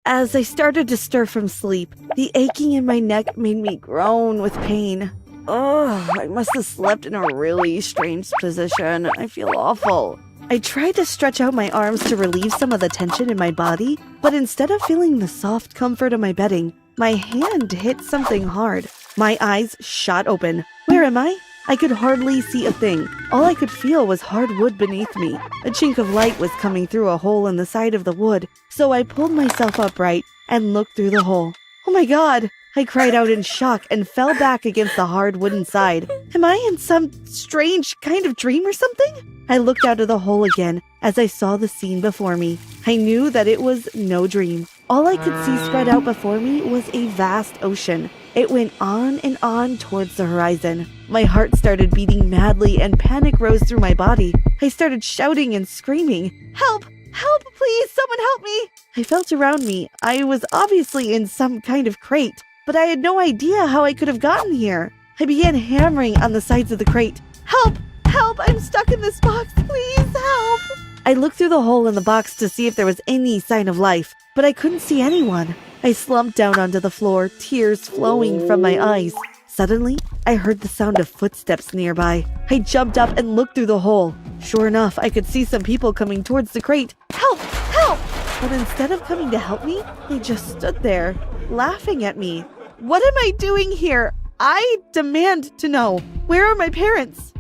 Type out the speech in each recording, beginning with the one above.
As I started to stir from sleep, the aching in my neck made me groan with pain. Ugh, I must have slept in a really strange position. I feel awful. I tried to stretch out my arms to relieve some of the tension in my body, but instead of feeling the soft comfort of my bedding, my hand hit something hard. My eyes shot open. Where am I? I could hardly see a thing. All I could feel was hard wood beneath me. A chink of light was coming through a hole in the side of the wood, so I pulled myself upright and looked through the hole. Oh my God! I cried out in shock and fell back against the hard wooden side. Am I in some strange kind of dream or something? I looked out of the hole again as I saw the scene before me. I knew that it was no dream. All I could see spread out before me was a vast ocean. It went on and on towards the horizon. My heart started beating madly and panic rose through my body. I started shouting and screaming, "Help! Help! Please, someone help me!" I felt around me. I was obviously in some kind of crate, but I had no idea how I could have gotten here. I began hammering on the sides of the crate. "Help! Help! I'm stuck in this box! Please help!" I looked through the hole in the box to see if there was any sign of life, but I couldn't see anyone. I slumped down onto the floor, tears flowing from my eyes. Suddenly, I heard the sound of footsteps nearby. I jumped up and looked through the hole. Sure enough, I could see some people coming towards the crate. "Help! Help!" But instead of coming to help me, they just stood there, laughing at me. What am I doing here? I demand to know. Where are my parents?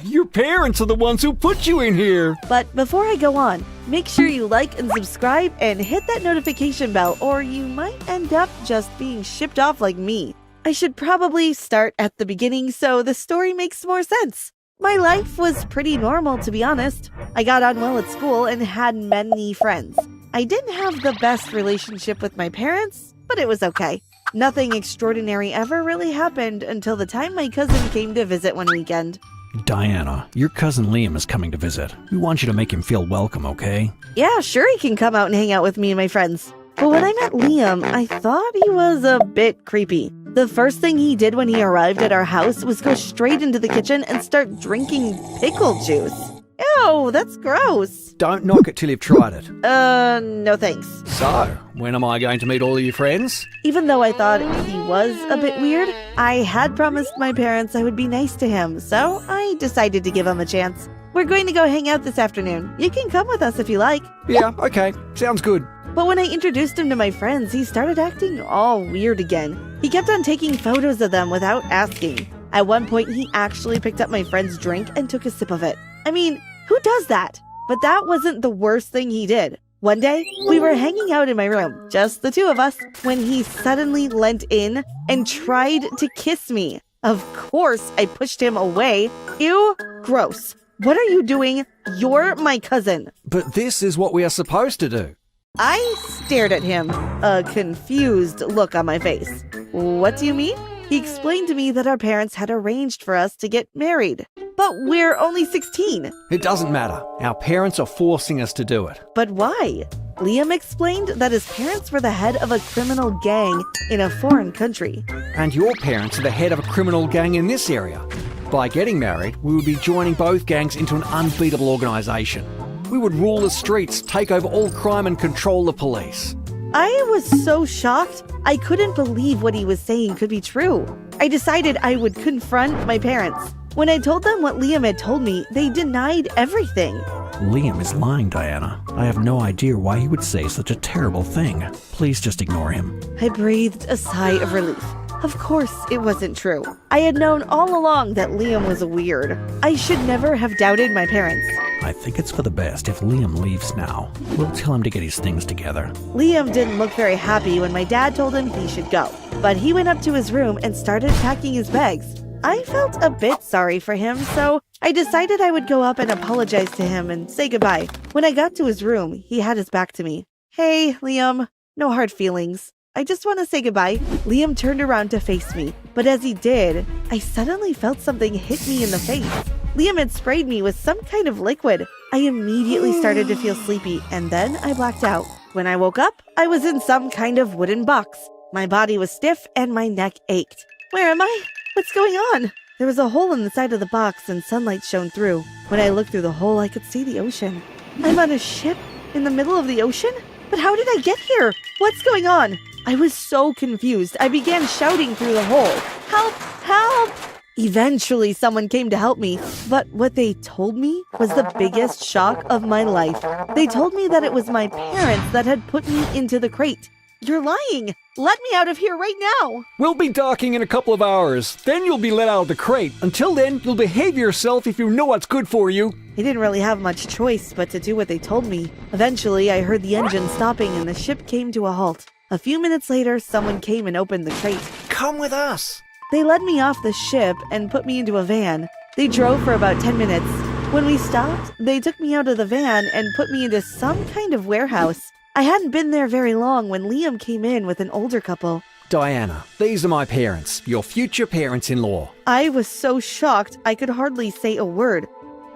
Your parents are the ones who put you in here. But before I go on, make sure you like and subscribe and hit that notification bell, or you might end up just being shipped off like me. I should probably start at the beginning so the story makes more sense. My life was pretty normal, to be honest. I got on well at school and had many friends. I didn't have the best relationship with my parents, but it was okay. Nothing extraordinary ever really happened until the time my cousin came to visit one weekend. Diana, your cousin Liam is coming to visit. We want you to make him feel welcome, okay? Yeah, sure, he can come out and hang out with me and my friends. But when I met Liam, I thought he was a bit creepy. The first thing he did when he arrived at our house was go straight into the kitchen and start drinking pickle juice. Ew, that's gross. Don't knock it till you've tried it. No thanks. So, when am I going to meet all of your friends? Even though I thought he was a bit weird, I had promised my parents I would be nice to him, so I decided to give him a chance. We're going to go hang out this afternoon. You can come with us if you like. Yeah, okay. Sounds good. But when I introduced him to my friends, he started acting all weird again. He kept on taking photos of them without asking. At one point, he actually picked up my friend's drink and took a sip of it. I mean, who does that? But that wasn't the worst thing he did. One day, we were hanging out in my room, just the two of us, when he suddenly leant in and tried to kiss me. Of course, I pushed him away. Ew, gross. What are you doing? You're my cousin. But this is what we are supposed to do. I stared at him, a confused look on my face. What do you mean? He explained to me that our parents had arranged for us to get married. But we're only 16. It doesn't matter. Our parents are forcing us to do it. But why? Liam explained that his parents were the head of a criminal gang in a foreign country. And your parents are the head of a criminal gang in this area. By getting married, we would be joining both gangs into an unbeatable organisation. We would rule the streets, take over all crime and control the police. I was so shocked, I couldn't believe what he was saying could be true. I decided I would confront my parents. When I told them what Liam had told me, they denied everything. Liam is lying, Diana. I have no idea why he would say such a terrible thing. Please just ignore him. I breathed a sigh of relief. Of course, it wasn't true. I had known all along that Liam was weird. I should never have doubted my parents. I think it's for the best if Liam leaves now. We'll tell him to get his things together. Liam didn't look very happy when my dad told him he should go, but he went up to his room and started packing his bags. I felt a bit sorry for him, so I decided I would go up and apologize to him and say goodbye. When I got to his room, he had his back to me. Hey, Liam, no hard feelings. I just want to say goodbye. Liam turned around to face me, but as he did, I suddenly felt something hit me in the face. Liam had sprayed me with some kind of liquid. I immediately started to feel sleepy, and then I blacked out. When I woke up, I was in some kind of wooden box. My body was stiff and my neck ached. Where am I? What's going on? There was a hole in the side of the box and sunlight shone through. When I looked through the hole, I could see the ocean. I'm on a ship in the middle of the ocean? But how did I get here? What's going on? I was so confused. I began shouting through the hole. Help! Help! Eventually, someone came to help me, but what they told me was the biggest shock of my life. They told me that it was my parents that had put me into the crate. You're lying! Let me out of here right now! We'll be docking in a couple of hours. Then you'll be let out of the crate. Until then, you'll behave yourself if you know what's good for you. I didn't really have much choice but to do what they told me. Eventually, I heard the engine stopping and the ship came to a halt. A few minutes later, someone came and opened the crate. Come with us. They led me off the ship and put me into a van. They drove for about 10 minutes. When we stopped, they took me out of the van and put me into some kind of warehouse. I hadn't been there very long when Liam came in with an older couple. Diana, these are my parents, your future parents-in-law. I was so shocked I could hardly say a word.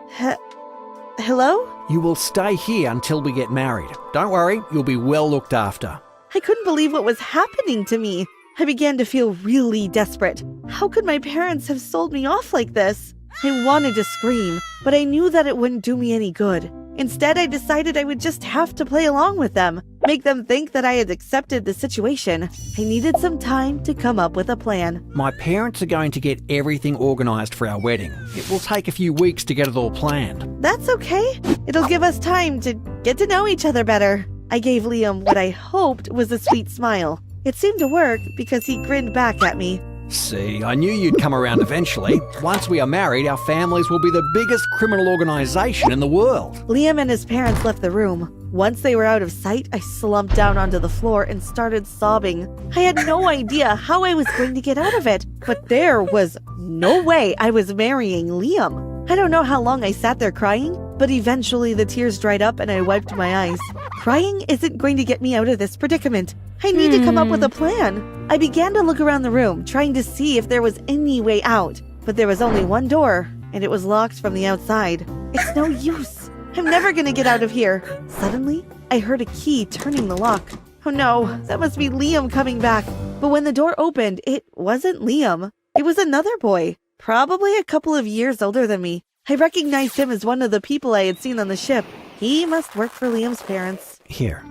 Hello? You will stay here until we get married. Don't worry, you'll be well looked after. I couldn't believe what was happening to me. I began to feel really desperate. How could my parents have sold me off like this? I wanted to scream, but I knew that it wouldn't do me any good. Instead, I decided I would just have to play along with them, make them think that I had accepted the situation. I needed some time to come up with a plan. My parents are going to get everything organised for our wedding. It will take a few weeks to get it all planned. That's okay. It'll give us time to get to know each other better. I gave Liam what I hoped was a sweet smile. It seemed to work because he grinned back at me. See, I knew you'd come around eventually. Once we are married, our families will be the biggest criminal organisation in the world. Liam and his parents left the room. Once they were out of sight, I slumped down onto the floor and started sobbing. I had no idea how I was going to get out of it, but there was no way I was marrying Liam. I don't know how long I sat there crying, but eventually the tears dried up and I wiped my eyes. Crying isn't going to get me out of this predicament. I need to come up with a plan. I began to look around the room, trying to see if there was any way out, but there was only one door, and it was locked from the outside. It's no use. I'm never gonna get out of here. Suddenly, I heard a key turning the lock. Oh no, that must be Liam coming back. But when the door opened, it wasn't Liam. It was another boy, probably a couple of years older than me. I recognized him as one of the people I had seen on the ship. He must work for Liam's parents. Here,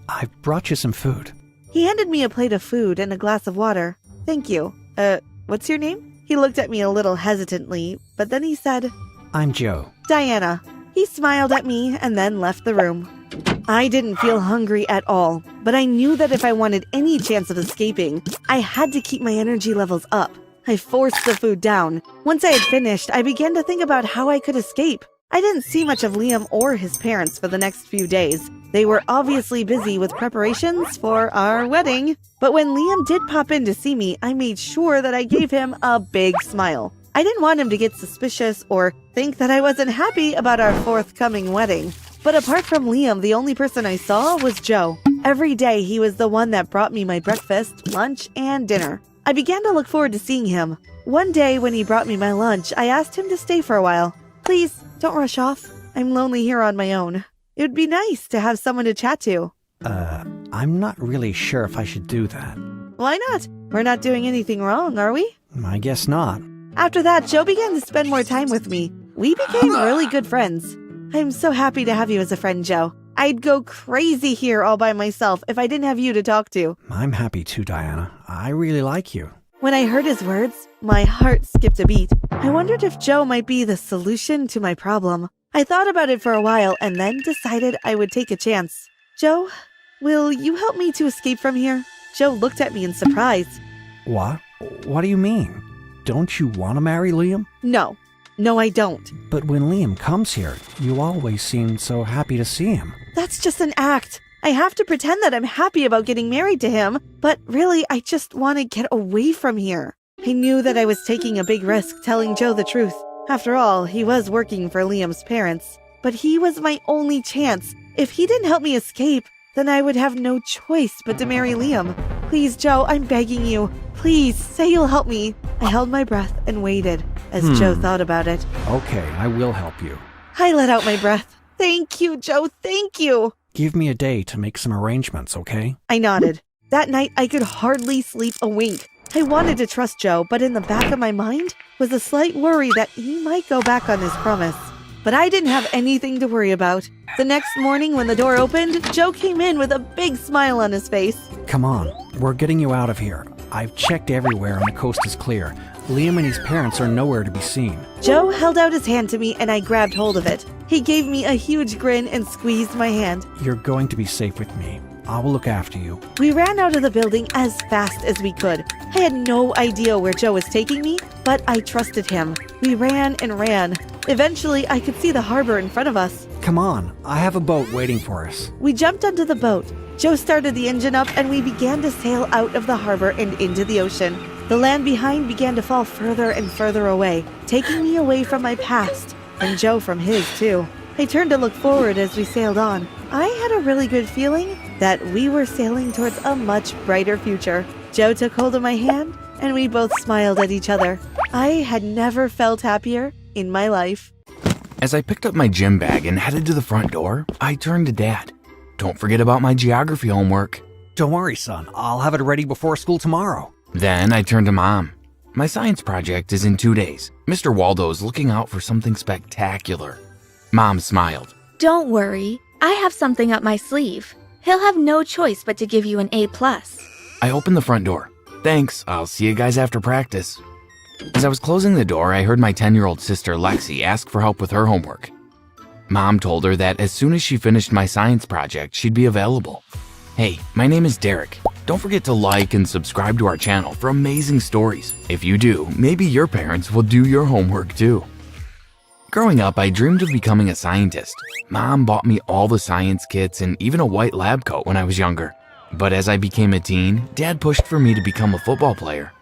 I've brought you some food. He handed me a plate of food and a glass of water. Thank you. What's your name? He looked at me a little hesitantly, but then he said, I'm Joe. Diana. He smiled at me and then left the room. I didn't feel hungry at all, but I knew that if I wanted any chance of escaping, I had to keep my energy levels up. I forced the food down. Once I had finished, I began to think about how I could escape. I didn't see much of Liam or his parents for the next few days. They were obviously busy with preparations for our wedding. But when Liam did pop in to see me, I made sure that I gave him a big smile. I didn't want him to get suspicious or think that I wasn't happy about our forthcoming wedding. But apart from Liam, the only person I saw was Joe. Every day he was the one that brought me my breakfast, lunch, and dinner. I began to look forward to seeing him. One day when he brought me my lunch, I asked him to stay for a while. Please, don't rush off. I'm lonely here on my own. It would be nice to have someone to chat to. I'm not really sure if I should do that. Why not? We're not doing anything wrong, are we? I guess not. After that, Joe began to spend more time with me. We became really good friends. I'm so happy to have you as a friend, Joe. I'd go crazy here all by myself if I didn't have you to talk to. I'm happy too, Diana. I really like you. When I heard his words, my heart skipped a beat. I wondered if Joe might be the solution to my problem. I thought about it for a while and then decided I would take a chance. Joe, will you help me to escape from here? Joe looked at me in surprise. What? What do you mean? Don't you want to marry Liam? No, I don't. But when Liam comes here, you always seem so happy to see him. That's just an act. I have to pretend that I'm happy about getting married to him, but really, I just want to get away from here. I knew that I was taking a big risk telling Joe the truth. After all, he was working for Liam's parents. But he was my only chance. If he didn't help me escape, then I would have no choice but to marry Liam. Please, Joe, I'm begging you. Please, say you'll help me. I held my breath and waited as Joe thought about it. Okay, I will help you. I let out my breath. Thank you, Joe, thank you. Give me a day to make some arrangements, okay? I nodded. That night, I could hardly sleep a wink. I wanted to trust Joe, but in the back of my mind was a slight worry that he might go back on his promise. But I didn't have anything to worry about. The next morning when the door opened, Joe came in with a big smile on his face. Come on, we're getting you out of here. I've checked everywhere and the coast is clear. Liam and his parents are nowhere to be seen. Joe held out his hand to me and I grabbed hold of it. He gave me a huge grin and squeezed my hand. You're going to be safe with me. I will look after you. We ran out of the building as fast as we could. I had no idea where Joe was taking me, but I trusted him. We ran and ran. Eventually, I could see the harbor in front of us. Come on, I have a boat waiting for us. We jumped onto the boat. Joe started the engine up and we began to sail out of the harbor and into the ocean. The land behind began to fall further and further away, taking me away from my past, and Joe from his too. I turned to look forward as we sailed on. I had a really good feeling that we were sailing towards a much brighter future. Joe took hold of my hand and we both smiled at each other. I had never felt happier in my life. As I picked up my gym bag and headed to the front door, I turned to Dad. Don't forget about my geography homework. Don't worry, son. I'll have it ready before school tomorrow. Then I turned to Mom. My science project is in 2 days. Mr. Waldo's looking out for something spectacular. Mom smiled. Don't worry, I have something up my sleeve. He'll have no choice but to give you an A+. I opened the front door. Thanks, I'll see you guys after practice. As I was closing the door, I heard my 10-year-old sister Lexi ask for help with her homework. Mom told her that as soon as she finished my science project, she'd be available. Hey, my name is Derek. Don't forget to like and subscribe to our channel for amazing stories. If you do, maybe your parents will do your homework too. Growing up, I dreamed of becoming a scientist. Mom bought me all the science kits and even a white lab coat when I was younger. But as I became a teen, Dad pushed for me to become a football player.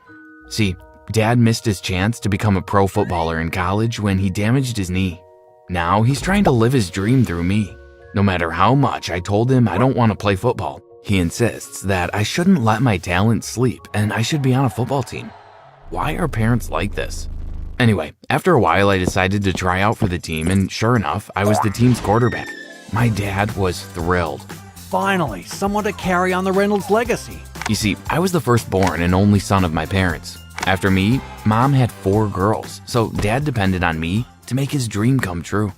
See, Dad missed his chance to become a pro footballer in college when he damaged his knee. Now he's trying to live his dream through me. No matter how much I told him I don't want to play football, he insists that I shouldn't let my talent sleep and I should be on a football team. Why are parents like this? Anyway, after a while I decided to try out for the team and sure enough, I was the team's quarterback. My dad was thrilled. Finally, someone to carry on the Reynolds legacy. You see, I was the firstborn and only son of my parents. After me, Mom had 4 girls, so Dad depended on me to make his dream come true.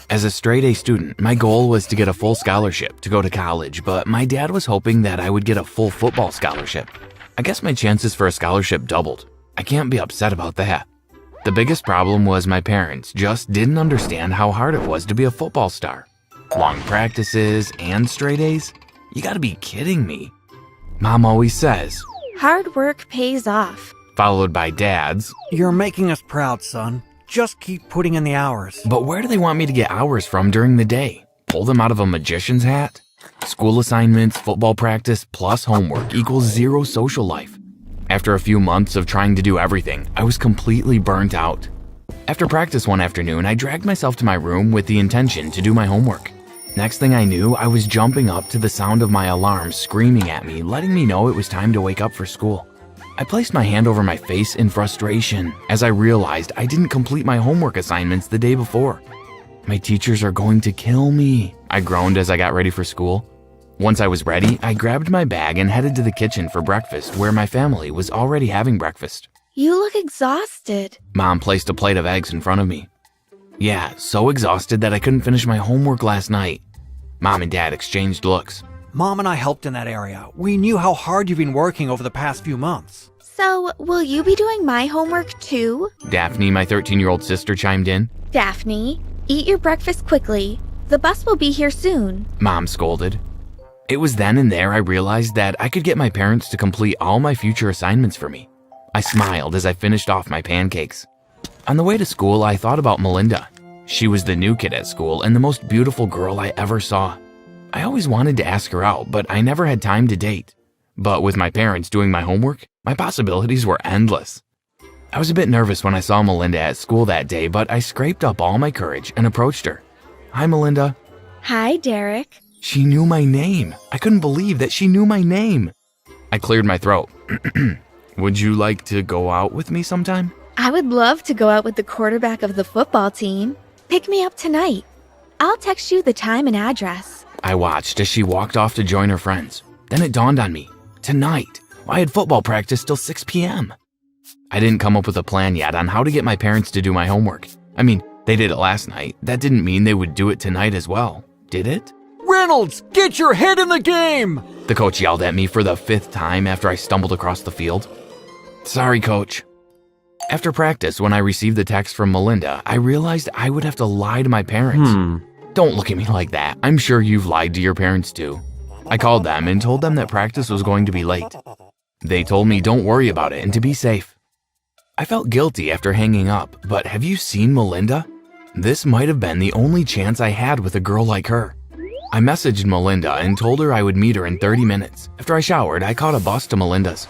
As a straight-A student, my goal was to get a full scholarship to go to college, but my dad was hoping that I would get a full football scholarship. I guess my chances for a scholarship doubled. I can't be upset about that. The biggest problem was my parents just didn't understand how hard it was to be a football star. Long practices and straight A's? You gotta be kidding me. Mom always says, Hard work pays off. followed by Dad's, You're making us proud, son. Just keep putting in the hours. but where do they want me to get hours from during the day? Pull them out of a magician's hat? School assignments, football practice, plus homework equals 0 social life. After a few months of trying to do everything, I was completely burnt out. After practice one afternoon, I dragged myself to my room with the intention to do my homework. Next thing I knew, I was jumping up to the sound of my alarm screaming at me, letting me know it was time to wake up for school. I placed my hand over my face in frustration as I realized I didn't complete my homework assignments the day before. My teachers are going to kill me, I groaned as I got ready for school. Once I was ready, I grabbed my bag and headed to the kitchen for breakfast where my family was already having breakfast. You look exhausted. Mom placed a plate of eggs in front of me. Yeah, so exhausted that I couldn't finish my homework last night. Mom and Dad exchanged looks. Mom and I helped in that area. We knew how hard you've been working over the past few months. So, will you be doing my homework too? Daphne, my 13-year-old sister, chimed in. Daphne, eat your breakfast quickly. The bus will be here soon. Mom scolded. It was then and there I realized that I could get my parents to complete all my future assignments for me. I smiled as I finished off my pancakes. On the way to school, I thought about Melinda. She was the new kid at school and the most beautiful girl I ever saw. I always wanted to ask her out, but I never had time to date. But with my parents doing my homework, my possibilities were endless. I was a bit nervous when I saw Melinda at school that day, but I scraped up all my courage and approached her. Hi, Melinda. Hi, Derek. She knew my name. I couldn't believe that she knew my name. I cleared my throat. Would you like to go out with me sometime? I would love to go out with the quarterback of the football team. Pick me up tonight. I'll text you the time and address. I watched as she walked off to join her friends. Then it dawned on me. Tonight. I had football practice till 6 p.m. I didn't come up with a plan yet on how to get my parents to do my homework. I mean, They did it last night. That didn't mean they would do it tonight as well, did it? Reynolds, get your head in the game! The coach yelled at me for the 5th time after I stumbled across the field. Sorry, coach. After practice, when I received the text from Melinda, I realized I would have to lie to my parents. Don't look at me like that. I'm sure you've lied to your parents too. I called them and told them that practice was going to be late. They told me don't worry about it and to be safe. I felt guilty after hanging up, but have you seen Melinda? This might have been the only chance I had with a girl like her. I messaged Melinda and told her I would meet her in 30 minutes. After I showered, I caught a bus to Melinda's.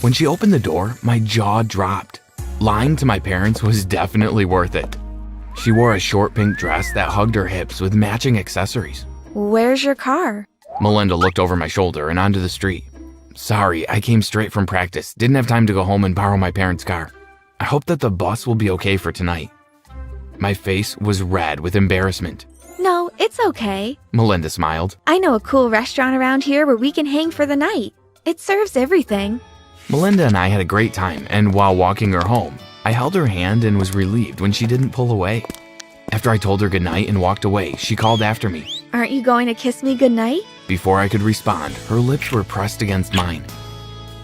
When she opened the door, my jaw dropped. Lying to my parents was definitely worth it. She wore a short pink dress that hugged her hips with matching accessories. Where's your car? Melinda looked over my shoulder and onto the street. Sorry, I came straight from practice. Didn't have time to go home and borrow my parents' car. I hope that the bus will be okay for tonight. My face was red with embarrassment. No, it's okay. Melinda smiled. I know a cool restaurant around here where we can hang for the night. It serves everything. Melinda and I had a great time, and while walking her home, I held her hand and was relieved when she didn't pull away. After I told her goodnight and walked away, she called after me. Aren't you going to kiss me goodnight? Before I could respond, her lips were pressed against mine.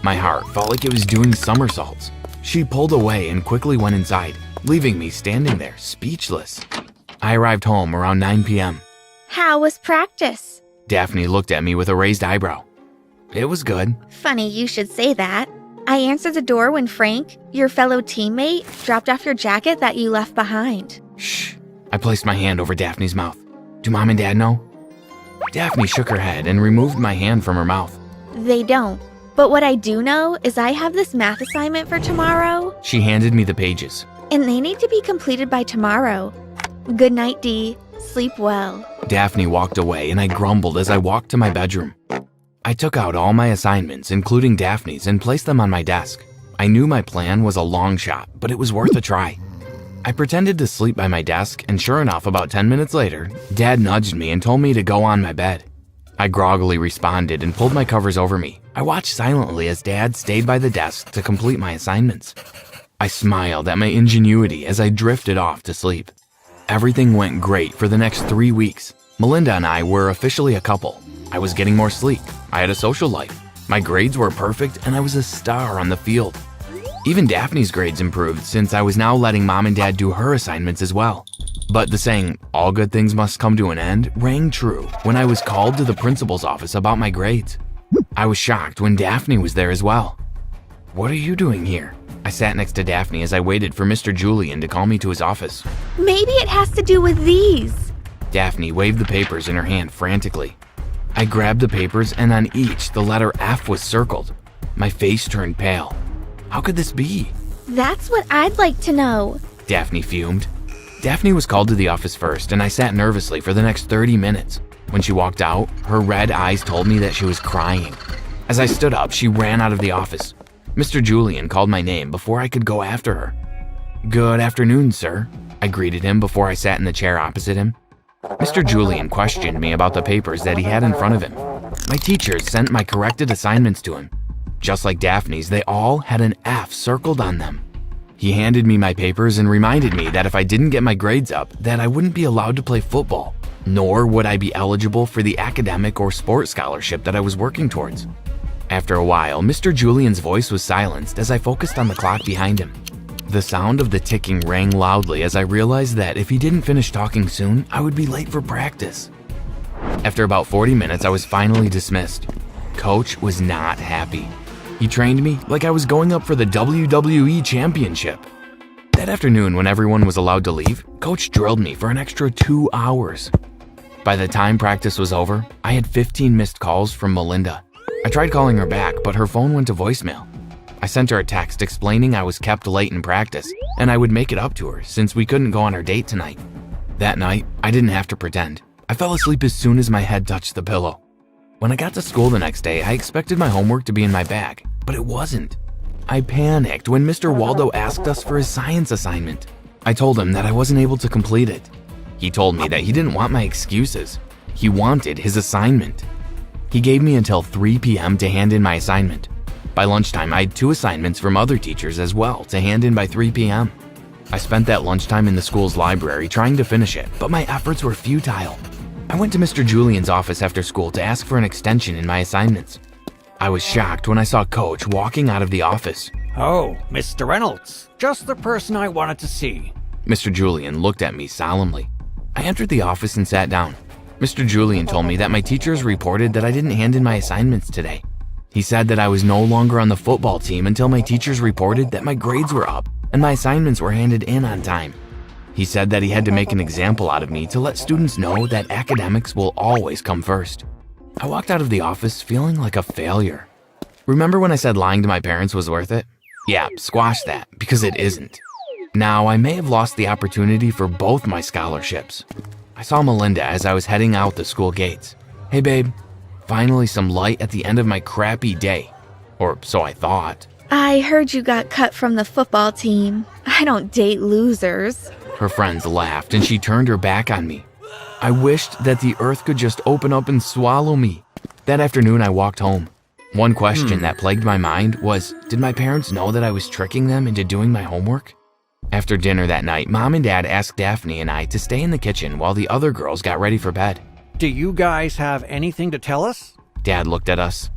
My heart felt like it was doing somersaults. She pulled away and quickly went inside, leaving me standing there, speechless. I arrived home around 9 p.m. How was practice? Daphne looked at me with a raised eyebrow. It was good. Funny you should say that. I answered the door when Frank, your fellow teammate, dropped off your jacket that you left behind. Shh. I placed my hand over Daphne's mouth. Do Mom and Dad know? Daphne shook her head and removed my hand from her mouth. They don't. But what I do know is I have this math assignment for tomorrow. She handed me the pages. And they need to be completed by tomorrow. Good night, Dee. Sleep well. Daphne walked away and I grumbled as I walked to my bedroom. I took out all my assignments, including Daphne's, and placed them on my desk. I knew my plan was a long shot, but it was worth a try. I pretended to sleep by my desk, and sure enough, about 10 minutes later, Dad nudged me and told me to go on my bed. I groggily responded and pulled my covers over me. I watched silently as Dad stayed by the desk to complete my assignments. I smiled at my ingenuity as I drifted off to sleep. Everything went great for the next 3 weeks. Melinda and I were officially a couple. I was getting more sleep. I had a social life. My grades were perfect and I was a star on the field. Even Daphne's grades improved since I was now letting Mom and Dad do her assignments as well. But the saying, all good things must come to an end, rang true when I was called to the principal's office about my grades. I was shocked when Daphne was there as well. What are you doing here? I sat next to Daphne as I waited for Mr. Julian to call me to his office. Maybe it has to do with these. Daphne waved the papers in her hand frantically. I grabbed the papers and on each the letter F was circled. My face turned pale. How could this be? That's what I'd like to know. Daphne fumed. Daphne was called to the office first and I sat nervously for the next 30 minutes. When she walked out, her red eyes told me that she was crying. As I stood up, she ran out of the office. Mr. Julian called my name before I could go after her. Good afternoon, sir. I greeted him before I sat in the chair opposite him. Mr. Julian questioned me about the papers that he had in front of him. My teachers sent my corrected assignments to him. Just like Daphne's, they all had an F circled on them. He handed me my papers and reminded me that if I didn't get my grades up, that I wouldn't be allowed to play football, nor would I be eligible for the academic or sports scholarship that I was working towards. After a while, Mr. Julian's voice was silenced as I focused on the clock behind him. The sound of the ticking rang loudly as I realized that if he didn't finish talking soon, I would be late for practice. After about 40 minutes, I was finally dismissed. Coach was not happy. He trained me like I was going up for the WWE Championship. That afternoon, when everyone was allowed to leave, Coach drilled me for an extra 2 hours. By the time practice was over, I had 15 missed calls from Melinda. I tried calling her back, but her phone went to voicemail. I sent her a text explaining I was kept late in practice, and I would make it up to her since we couldn't go on our date tonight. That night, I didn't have to pretend. I fell asleep as soon as my head touched the pillow. When I got to school the next day, I expected my homework to be in my bag, but it wasn't. I panicked when Mr. Waldo asked us for his science assignment. I told him that I wasn't able to complete it. He told me that he didn't want my excuses. He wanted his assignment. He gave me until 3 p.m. to hand in my assignment. By lunchtime, I had 2 assignments from other teachers as well to hand in by 3 p.m. I spent that lunchtime in the school's library trying to finish it, but my efforts were futile. I went to Mr. Julian's office after school to ask for an extension in my assignments. I was shocked when I saw Coach walking out of the office. Oh, Mr. Reynolds, just the person I wanted to see. Mr. Julian looked at me solemnly. I entered the office and sat down. Mr. Julian told me that my teachers reported that I didn't hand in my assignments today. He said that I was no longer on the football team until my teachers reported that my grades were up and my assignments were handed in on time. He said that he had to make an example out of me to let students know that academics will always come first. I walked out of the office feeling like a failure. Remember when I said lying to my parents was worth it? Yeah, squash that, because it isn't. Now, I may have lost the opportunity for both my scholarships. I saw Melinda as I was heading out the school gates. Hey babe, finally some light at the end of my crappy day. Or so I thought. I heard you got cut from the football team. I don't date losers. Her friends laughed and she turned her back on me. I wished that the earth could just open up and swallow me. That afternoon I walked home. One question that plagued my mind was, did my parents know that I was tricking them into doing my homework? After dinner that night, Mom and Dad asked Daphne and I to stay in the kitchen while the other girls got ready for bed. Do you guys have anything to tell us? Dad looked at us.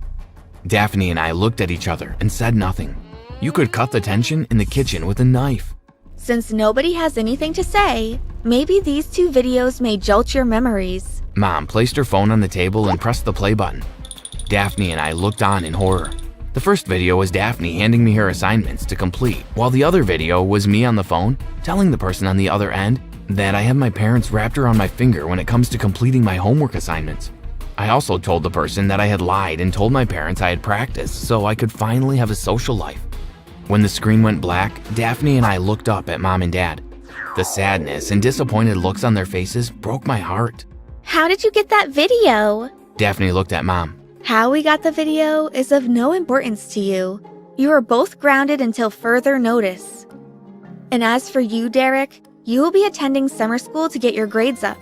Daphne and I looked at each other and said nothing. You could cut the tension in the kitchen with a knife. Since nobody has anything to say, maybe these two videos may jolt your memories. Mom placed her phone on the table and pressed the play button. Daphne and I looked on in horror. The first video was Daphne handing me her assignments to complete, while the other video was me on the phone telling the person on the other end that I have my parents wrapped around my finger when it comes to completing my homework assignments. I also told the person that I had lied and told my parents I had practiced so I could finally have a social life. When the screen went black, Daphne and I looked up at Mom and Dad. The sadness and disappointed looks on their faces broke my heart. How did you get that video? Daphne looked at Mom. How we got the video is of no importance to you. You are both grounded until further notice. And as for you, Derek, you will be attending summer school to get your grades up.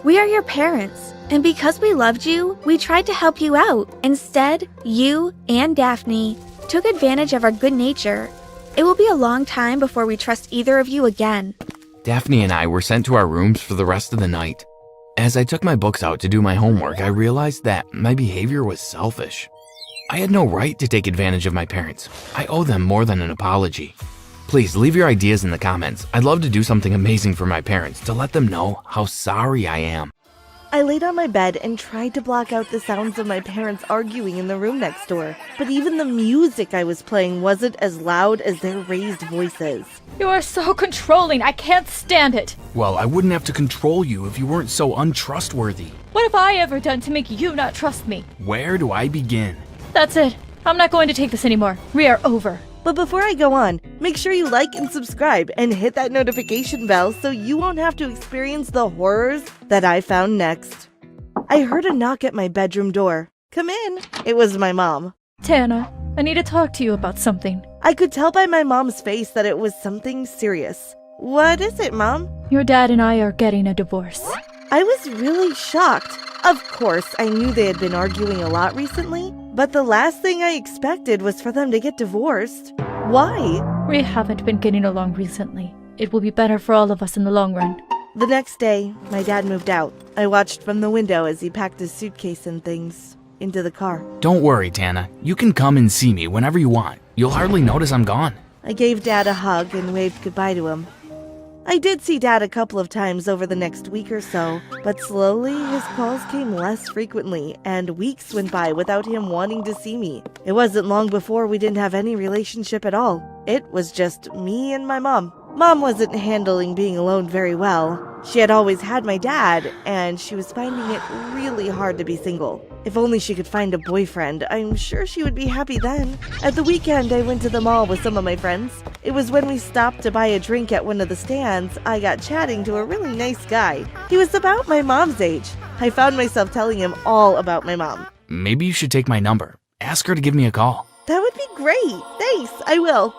We are your parents, and because we loved you, we tried to help you out. Instead, you and Daphne took advantage of our good nature. It will be a long time before we trust either of you again. Daphne and I were sent to our rooms for the rest of the night. As I took my books out to do my homework, I realized that my behavior was selfish. I had no right to take advantage of my parents. I owe them more than an apology. Please leave your ideas in the comments. I'd love to do something amazing for my parents to let them know how sorry I am. I laid on my bed and tried to block out the sounds of my parents arguing in the room next door, but even the music I was playing wasn't as loud as their raised voices. You are so controlling. I can't stand it. Well, I wouldn't have to control you if you weren't so untrustworthy. What have I ever done to make you not trust me? Where do I begin? That's it. I'm not going to take this anymore. We are over. But before I go on, make sure you like and subscribe and hit that notification bell so you won't have to experience the horrors that I found next. I heard a knock at my bedroom door. Come in. It was my mom. Tana, I need to talk to you about something. I could tell by my mom's face that it was something serious. What is it, Mom? Your dad and I are getting a divorce. I was really shocked. Of course, I knew they had been arguing a lot recently, but the last thing I expected was for them to get divorced. Why? We haven't been getting along recently. It will be better for all of us in the long run. The next day, my dad moved out. I watched from the window as he packed his suitcase and things into the car. Don't worry, Tana. You can come and see me whenever you want. You'll hardly notice I'm gone. I gave Dad a hug and waved goodbye to him. I did see Dad a couple of times over the next week or so, but slowly his calls came less frequently, and weeks went by without him wanting to see me. It wasn't long before we didn't have any relationship at all. It was just me and my mom. Mom wasn't handling being alone very well. She had always had my dad, and she was finding it really hard to be single. If only she could find a boyfriend, I'm sure she would be happy then. At the weekend, I went to the mall with some of my friends. It was when we stopped to buy a drink at one of the stands, I got chatting to a really nice guy. He was about my mom's age. I found myself telling him all about my mom. Maybe you should take my number. Ask her to give me a call. That would be great. Thanks, I will.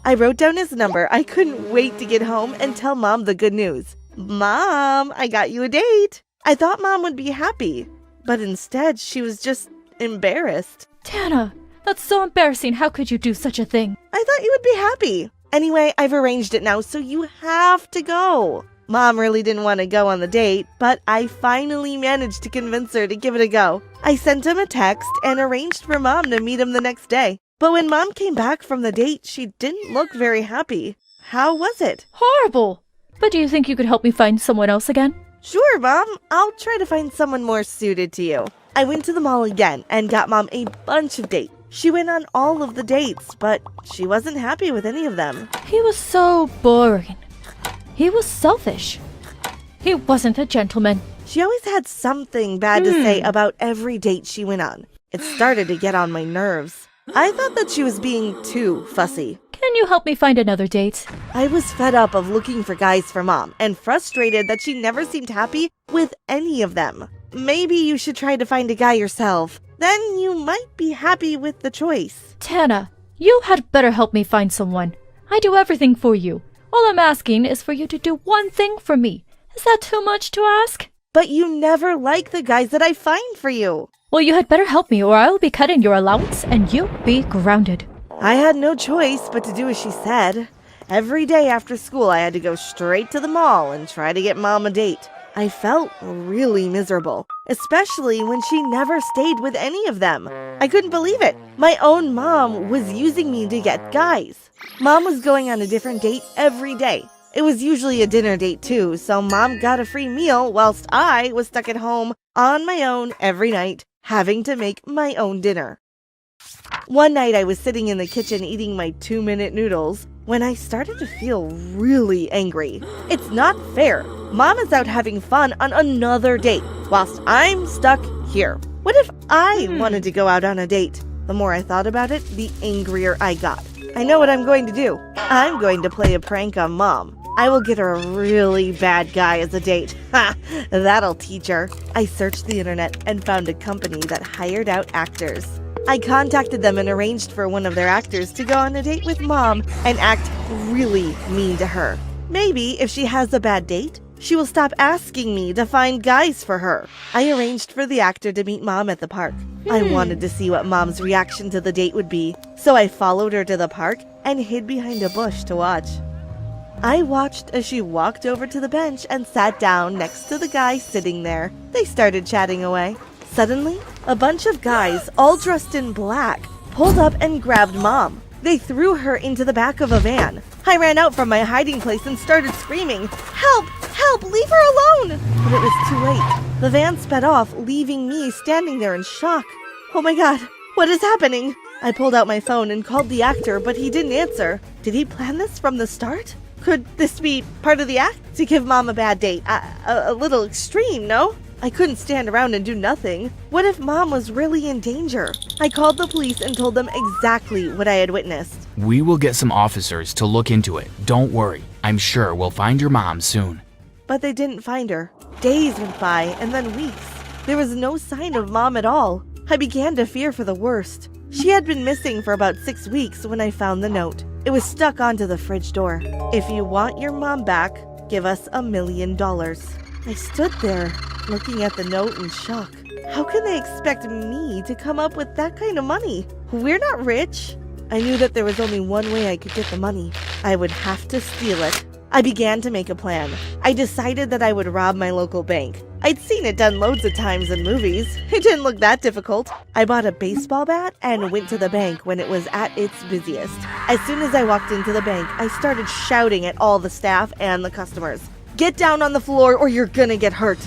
I wrote down his number. I couldn't wait to get home and tell Mom the good news. Mom, I got you a date. I thought Mom would be happy, but instead she was just embarrassed. Tana, that's so embarrassing. How could you do such a thing? I thought you would be happy. Anyway, I've arranged it now, so you have to go. Mom really didn't want to go on the date, but I finally managed to convince her to give it a go. I sent him a text and arranged for Mom to meet him the next day. But when Mom came back from the date, she didn't look very happy. How was it? Horrible! But do you think you could help me find someone else again? Sure, Mom. I'll try to find someone more suited to you. I went to the mall again and got Mom a bunch of dates. She went on all of the dates, but she wasn't happy with any of them. He was so boring. He was selfish. He wasn't a gentleman. She always had something bad to say about every date she went on. It started to get on my nerves. I thought that she was being too fussy. Can you help me find another date? I was fed up of looking for guys for Mom and frustrated that she never seemed happy with any of them. Maybe you should try to find a guy yourself. Then you might be happy with the choice. Tana, you had better help me find someone. I do everything for you. All I'm asking is for you to do one thing for me. Is that too much to ask? But you never like the guys that I find for you. Well, you had better help me or I will be cutting your allowance and you'll be grounded. I had no choice but to do as she said. Every day after school, I had to go straight to the mall and try to get Mom a date. I felt really miserable, especially when she never stayed with any of them. I couldn't believe it. My own mom was using me to get guys. Mom was going on a different date every day. It was usually a dinner date too, so Mom got a free meal whilst I was stuck at home on my own every night, having to make my own dinner. One night I was sitting in the kitchen eating my 2-minute noodles when I started to feel really angry. It's not fair. Mom is out having fun on another date whilst I'm stuck here. What if I wanted to go out on a date? The more I thought about it, the angrier I got. I know what I'm going to do. I'm going to play a prank on Mom. I will get her a really bad guy as a date. Ha! That'll teach her. I searched the internet and found a company that hired out actors. I contacted them and arranged for one of their actors to go on a date with Mom and act really mean to her. Maybe if she has a bad date, she will stop asking me to find guys for her. I arranged for the actor to meet Mom at the park. I wanted to see what Mom's reaction to the date would be, so I followed her to the park and hid behind a bush to watch. I watched as she walked over to the bench and sat down next to the guy sitting there. They started chatting away. Suddenly, a bunch of guys, all dressed in black, pulled up and grabbed Mom. They threw her into the back of a van. I ran out from my hiding place and started screaming, "Help! Help! Leave her alone!" But it was too late. The van sped off, leaving me standing there in shock. Oh my god, what is happening? I pulled out my phone and called the actor, but he didn't answer. Did he plan this from the start? Could this be part of the act? To give Mom a bad date? A little extreme, no? I couldn't stand around and do nothing. What if Mom was really in danger? I called the police and told them exactly what I had witnessed. We will get some officers to look into it. Don't worry. I'm sure we'll find your mom soon. But they didn't find her. Days went by and then weeks. There was no sign of Mom at all. I began to fear for the worst. She had been missing for about 6 weeks when I found the note. It was stuck onto the fridge door. "If you want your mom back, give us $1 million. I stood there, looking at the note in shock. How can they expect me to come up with that kind of money? We're not rich. I knew that there was only one way I could get the money. I would have to steal it. I began to make a plan. I decided that I would rob my local bank. I'd seen it done loads of times in movies. It didn't look that difficult. I bought a baseball bat and went to the bank when it was at its busiest. As soon as I walked into the bank, I started shouting at all the staff and the customers. "Get down on the floor or you're gonna get hurt.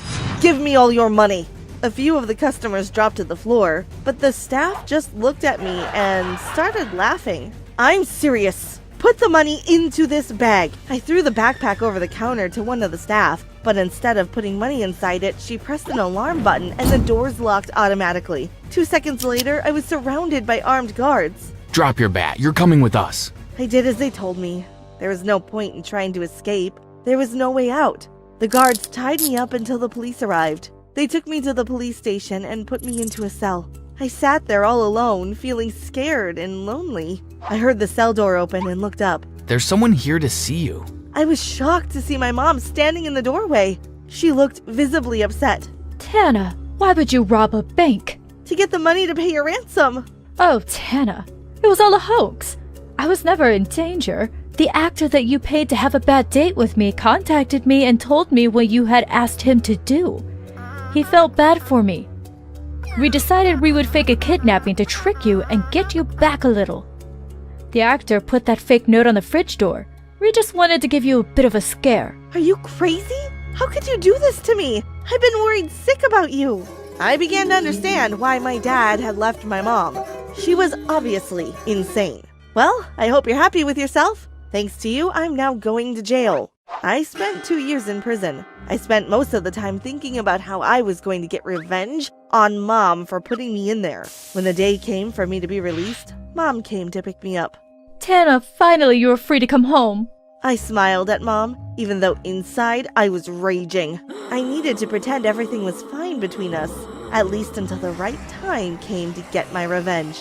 Give me all your money." A few of the customers dropped to the floor, but the staff just looked at me and started laughing. "I'm serious. Put the money into this bag." I threw the backpack over the counter to one of the staff, but instead of putting money inside it, she pressed an alarm button and the doors locked automatically. 2 seconds later, I was surrounded by armed guards. Drop your bat. You're coming with us. I did as they told me. There was no point in trying to escape. There was no way out. The guards tied me up until the police arrived. They took me to the police station and put me into a cell. I sat there all alone, feeling scared and lonely. I heard the cell door open and looked up. There's someone here to see you. I was shocked to see my mom standing in the doorway. She looked visibly upset. Tana, why would you rob a bank? To get the money to pay your ransom. Oh, Tana, it was all a hoax. I was never in danger. The actor that you paid to have a bad date with me contacted me and told me what you had asked him to do. He felt bad for me. We decided we would fake a kidnapping to trick you and get you back a little. The actor put that fake note on the fridge door. We just wanted to give you a bit of a scare. Are you crazy? How could you do this to me? I've been worried sick about you. I began to understand why my dad had left my mom. She was obviously insane. Well, I hope you're happy with yourself. Thanks to you, I'm now going to jail. I spent 2 years in prison. I spent most of the time thinking about how I was going to get revenge on Mom for putting me in there. When the day came for me to be released, Mom came to pick me up. Tana, finally you are free to come home. I smiled at Mom, even though inside I was raging. I needed to pretend everything was fine between us, at least until the right time came to get my revenge.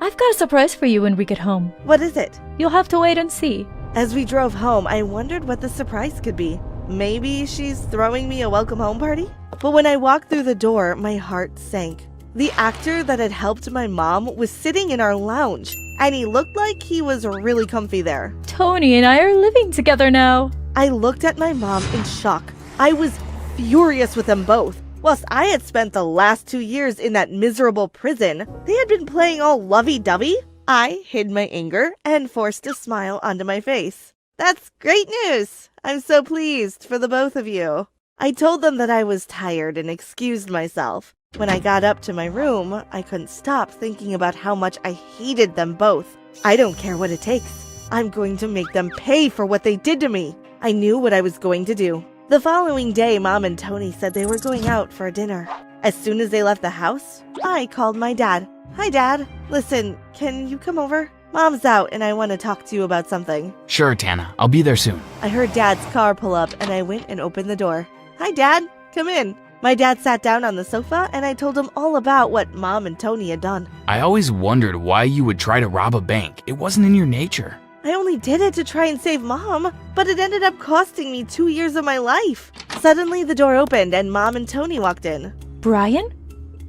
I've got a surprise for you when we get home. What is it? You'll have to wait and see. As we drove home, I wondered what the surprise could be. Maybe she's throwing me a welcome home party? But when I walked through the door, my heart sank. The actor that had helped my mom was sitting in our lounge, and he looked like he was really comfy there. Tony and I are living together now. I looked at my mom in shock. I was furious with them both. Whilst I had spent the last 2 years in that miserable prison, they had been playing all lovey-dovey. I hid my anger and forced a smile onto my face. That's great news! I'm so pleased for the both of you. I told them that I was tired and excused myself. When I got up to my room, I couldn't stop thinking about how much I hated them both. I don't care what it takes. I'm going to make them pay for what they did to me. I knew what I was going to do. The following day, Mom and Tony said they were going out for dinner. As soon as they left the house, I called my dad. Hi, Dad. Listen, can you come over? Mom's out and I want to talk to you about something. Sure, Tana. I'll be there soon. I heard Dad's car pull up and I went and opened the door. Hi, Dad. Come in. My dad sat down on the sofa and I told him all about what Mom and Tony had done. I always wondered why you would try to rob a bank. It wasn't in your nature. I only did it to try and save Mom, but it ended up costing me 2 years of my life. Suddenly, the door opened and Mom and Tony walked in. Brian?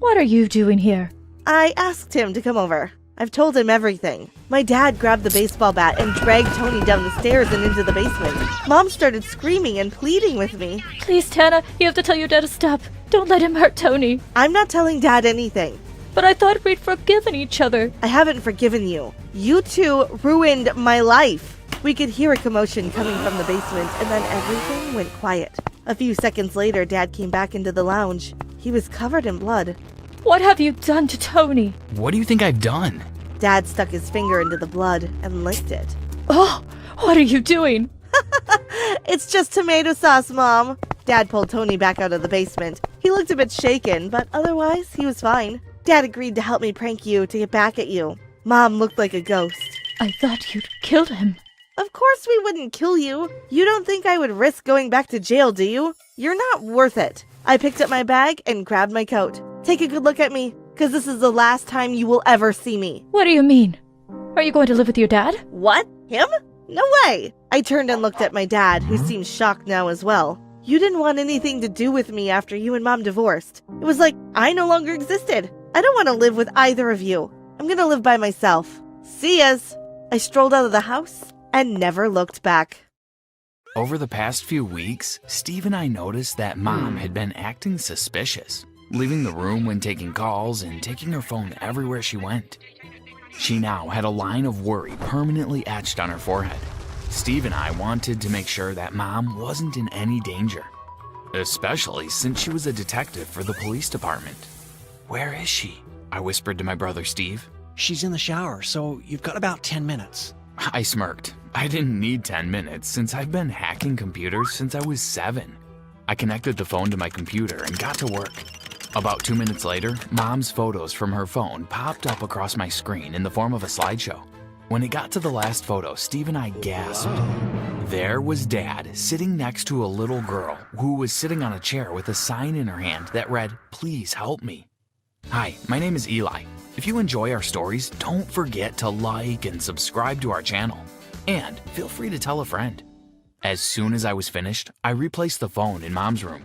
What are you doing here? I asked him to come over. I've told him everything. My dad grabbed the baseball bat and dragged Tony down the stairs and into the basement. Mom started screaming and pleading with me. Please, Tana, you have to tell your dad to stop. Don't let him hurt Tony. I'm not telling Dad anything. But I thought we'd forgiven each other. I haven't forgiven you. You two ruined my life. We could hear a commotion coming from the basement, and then everything went quiet. A few seconds later, Dad came back into the lounge. He was covered in blood. What have you done to Tony? What do you think I've done? Dad stuck his finger into the blood and licked it. Oh, what are you doing? It's just tomato sauce, Mom. Dad pulled Tony back out of the basement. He looked a bit shaken, but otherwise, he was fine. Dad agreed to help me prank you to get back at you. Mom looked like a ghost. I thought you'd killed him. Of course we wouldn't kill you. You don't think I would risk going back to jail, do you? You're not worth it. I picked up my bag and grabbed my coat. Take a good look at me, because this is the last time you will ever see me. What do you mean? Are you going to live with your dad? What? Him? No way! I turned and looked at my dad, who seemed shocked now as well. You didn't want anything to do with me after you and Mom divorced. It was like I no longer existed. I don't want to live with either of you. I'm gonna live by myself. See yas! I strolled out of the house and never looked back. Over the past few weeks, Steve and I noticed that Mom had been acting suspicious, leaving the room when taking calls and taking her phone everywhere she went. She now had a line of worry permanently etched on her forehead. Steve and I wanted to make sure that Mom wasn't in any danger, especially since she was a detective for the police department. Where is she? I whispered to my brother Steve. She's in the shower, so you've got about 10 minutes. I smirked. I didn't need 10 minutes since I've been hacking computers since I was 7. I connected the phone to my computer and got to work. About 2 minutes later, Mom's photos from her phone popped up across my screen in the form of a slideshow. When it got to the last photo, Steve and I gasped. There was Dad sitting next to a little girl who was sitting on a chair with a sign in her hand that read, "Please help me." Hi, my name is Eli. If you enjoy our stories, don't forget to like and subscribe to our channel. And feel free to tell a friend. As soon as I was finished, I replaced the phone in Mom's room.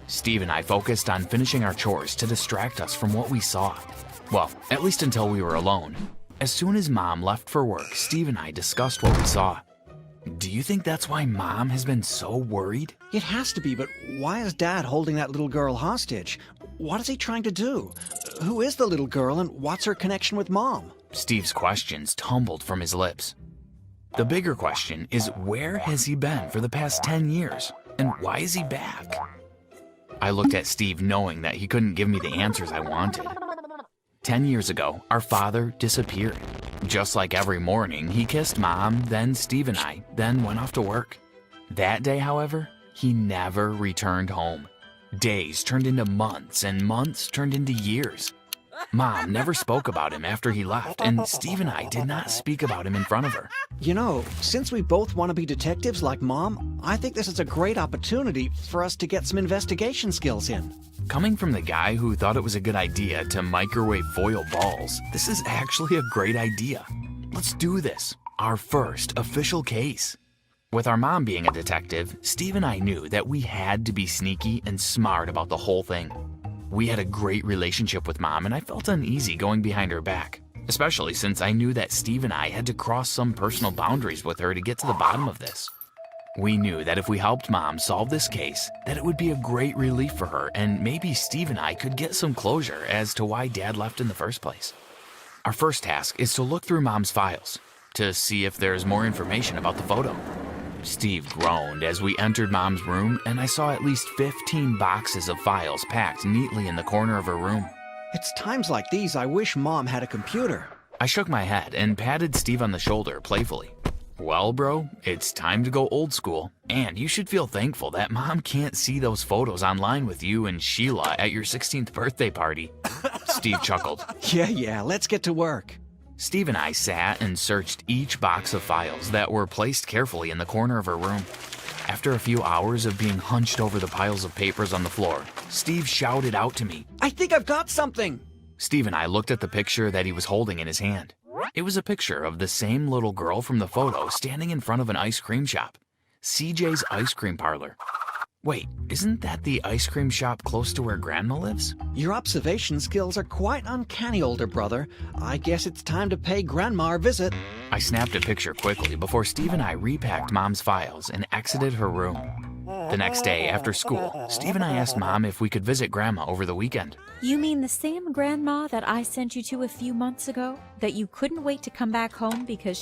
Steve and I focused on finishing our chores to distract us from what we saw. Well, at least until we were alone. As soon as Mom left for work, Steve and I discussed what we saw. Do you think that's why Mom has been so worried? It has to be, but why is Dad holding that little girl hostage? What is he trying to do? Who is the little girl and what's her connection with Mom? Steve's questions tumbled from his lips. The bigger question is, where has he been for the past 10 years? And why is he back? I looked at Steve knowing that he couldn't give me the answers I wanted. 10 years ago, our father disappeared. Just like every morning, he kissed Mom, then Steve and I, then went off to work. That day, however, he never returned home. Days turned into months, and months turned into years. Mom never spoke about him after he left, and Steve and I did not speak about him in front of her. You know, since we both want to be detectives like Mom, I think this is a great opportunity for us to get some investigation skills in. Coming from the guy who thought it was a good idea to microwave foil balls, this is actually a great idea. Let's do this. Our first official case. With our mom being a detective, Steve and I knew that we had to be sneaky and smart about the whole thing. We had a great relationship with Mom, and I felt uneasy going behind her back, especially since I knew that Steve and I had to cross some personal boundaries with her to get to the bottom of this. We knew that if we helped Mom solve this case, that it would be a great relief for her, and maybe Steve and I could get some closure as to why Dad left in the first place. Our first task is to look through Mom's files to see if there's more information about the photo. Steve groaned as we entered Mom's room, and I saw at least 15 boxes of files packed neatly in the corner of her room. It's times like these I wish Mom had a computer. I shook my head and patted Steve on the shoulder playfully. Well, bro, it's time to go old school, and you should feel thankful that Mom can't see those photos online with you and Sheila at your 16th birthday party. Steve chuckled. Yeah, let's get to work. Steve and I sat and searched each box of files that were placed carefully in the corner of her room. After a few hours of being hunched over the piles of papers on the floor, Steve shouted out to me. I think I've got something. Steve and I looked at the picture that he was holding in his hand. It was a picture of the same little girl from the photo standing in front of an ice cream shop. CJ's Ice Cream Parlor. Wait, isn't that the ice cream shop close to where Grandma lives? Your observation skills are quite uncanny, older brother. I guess it's time to pay Grandma a visit. I snapped a picture quickly before Steve and I repacked Mom's files and exited her room. The next day after school, Steve and I asked Mom if we could visit Grandma over the weekend. You mean the same grandma that I sent you to a few months ago? That you couldn't wait to come back home because